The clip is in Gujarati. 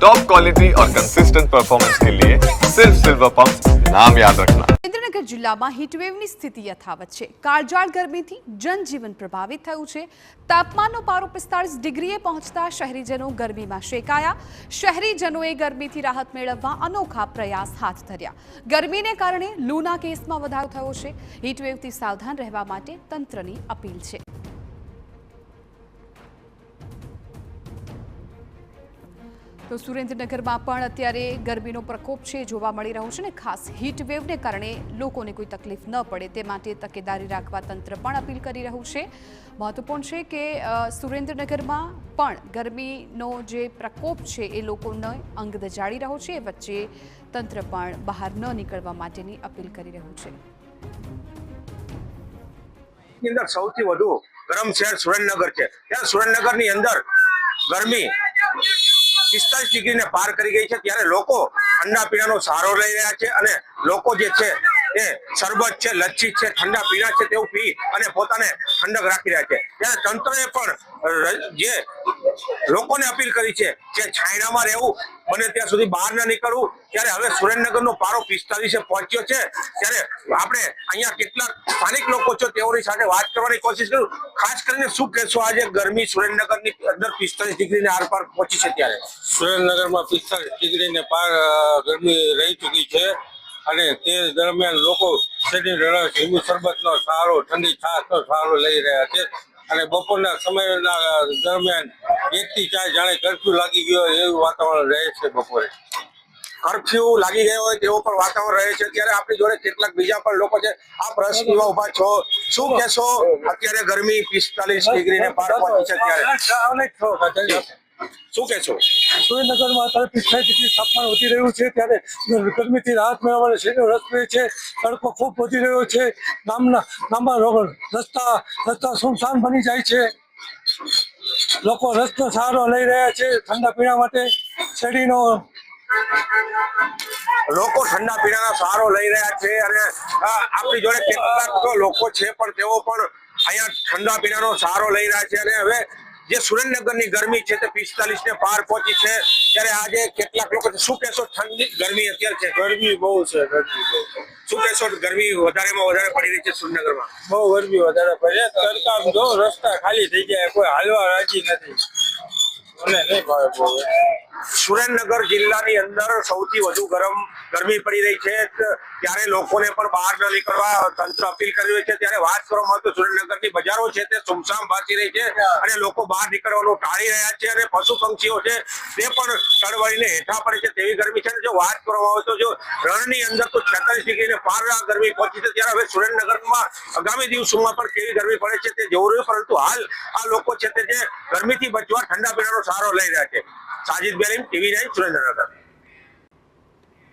टॉप क्वालिटी और कंसिस्टेंट परफॉर्मेंस के लिए सिर्फ सिल्वर पंप नाम याद रखना। સુરેન્દ્રનગર જિલ્લામાં હીટવેવની સ્થિતિ યથાવત છે। કાળઝાળ ગરમીથી જનજીવન પ્રભાવિત થયું છે। તાપમાનનો પારો 45 ડિગ્રીએ પહોંચતા શહેરીજનો ગરમીમાં શેકાયા। શહેરીજનોએ ગરમીથી રાહત મેળવવા અનોખા પ્રયાસ હાથ ધર્યા। ગરમીને કારણે લૂના કેસમાં વધારો થયો છે। હીટવેવથી સાવધાન રહેવા માટે તંત્રની અપીલ છે। તો સુરેન્દ્રનગરમાં પણ અત્યારે ગરમીનો પ્રકોપ છે જોવા મળી રહ્યો છે ને ખાસ હીટવેવને કારણે લોકોને કોઈ તકલીફ ન પડે તે માટે તકેદારી રાખવા તંત્ર પણ અપીલ કરી રહ્યું છે। મહત્વપૂર્ણ છે કે સુરેન્દ્રનગરમાં પણ ગરમીનો જે પ્રકોપ છે એ લોકોને અંગ દજાડી રહ્યો છે। એ વચ્ચે તંત્ર પણ બહાર ન નીકળવા માટેની અપીલ કરી રહ્યું છે। અંદર સૌથી વધુ ગરમ શહેર સુરેન્દ્રનગર છે। ત્યાં સુરેન્દ્રનગરની અંદર ગરમી 45 ડિગ્રીને પાર કરી ગઈ છે। ત્યારે લોકો ઠંડા પીણાનો સહારો લઈ રહ્યા છે અને લોકો જે છે એ શરબત છે, લચ્છી છે, ઠંડા પીણા છે તેવું પી અને પોતાને ઠંડક રાખી રહ્યા છે। ત્યારે તંત્રએ પણ જે લોકોને અપીલ કરી છે કે છાયડામાં રહેવું, બને ત્યાં સુધી બહાર ન નીકળવું। ત્યારે હવે સુરેન્દ્રનગરનો પારો 45 પહોંચ્યો છે। ત્યારે આપણે અહીંયા કેટલાક સ્થાનિક લોકો છે તેઓની સાથે વાત કરવાની કોશિશ કરું। ખાસ કરીને શું કહેશો, આજે ગરમી સુરેન્દ્રનગરની અંદર 45 ડિગ્રીને આરપાર પહોંચી છે? ત્યારે સુરેન્દ્રનગરમાં 45 ડિગ્રીને પાર ગરમી રહી ચૂકી છે અને તે દરમિયાન લોકો શેરડી રસ, લીંબુ શરબતનો સહારો, ઠંડી છાશનો સહારો લઈ રહ્યા છે અને બપોરના સમયના દરમિયાન 1 થી 4 જાણે કર્ફ્યુ લાગી ગયો એવું વાતાવરણ રહે છે। બપોરે કર્ફ્યુ લાગી ગયો હોય તેવો પણ વાતાવરણ રહે છે। ત્યારે આપણી જોડે કેટલાક બીજા પણ લોકો છે। આ પ્રશ્નમાં ઉભા છો, શું કહેશો? અત્યારે ગરમી 45 ડિગ્રીને પાર પહોંચી છે, ત્યારે શું કહેશો? સુરેન્દ્રનગરમાં અત્યારે 45 ડિગ્રી તાપમાન વધી રહ્યું છે। ત્યારે ગરમીથી રાહત મેળવવાનો શેરડીનો રસ પીએ છે। તડકો ખૂબ વધી રહ્યો છે। લાંબા રસ્તા સુમસાન બની જાય છે। લોકો રસનો સહારો લઈ રહ્યા છે ઠંડા પીણા માટે। શેરડીનો લોકો ઠંડા પીણાનો સહારો લઈ રહ્યા છે અને આપણી જોડે કેટલાક લોકો છે પણ તેઓ પણ અહીંયા ઠંડા પીણાનો સહારો લઈ રહ્યા છે। અને હવે જે સુરેન્દ્રનગરની ગરમી છે તે 45 ને પાર પહોંચી છે। ત્યારે આજે કેટલાક લોકો, શું કહેશો? ઠંડી ગરમી અત્યારે છે, ગરમી બહુ છે। શું કહેશો? ગરમી વધારેમાં વધારે પડી રહી છે સુરેન્દ્રનગરમાં? બહુ ગરમી વધારે પડે। તડકા જો રસ્તા ખાલી થઈ જાય, કોઈ હાલવા રાજી નથી। મને નહીં ભાવે બહુ। સુરેન્દ્રનગર જિલ્લાની અંદર સૌથી વધુ ગરમી પડી રહી છે। ત્યારે લોકોને પણ બહાર ન નીકળવા તંત્ર અપીલ કરી રહ્યું છે। ત્યારે વાત કરવામાં તો સુરેન્દ્રનગરની બજારો છે તે સુમસામ ભાસી રહી છે અને લોકો બહાર નીકળવાનું ટાળી રહ્યા છે અને પશુ પંક્ષીઓ છે તે પણ તડવડીને હેઠા પડે છે તેવી ગરમી છે। જો વાત કરવામાં આવે તો જો રણની અંદર તો 46 ડિગ્રીને પાર ગરમી પહોંચી છે। ત્યારે હવે સુરેન્દ્રનગરમાં આગામી દિવસોમાં પણ કેવી ગરમી પડે છે તે જોવું રહ્યું। પરંતુ હાલ આ લોકો છે તે જે ગરમીથી બચવા ઠંડા પીણાનો સહારો લઈ રહ્યા છે। સાજિદ બેલીમ, TV9 સુરેન્દ્રનગર।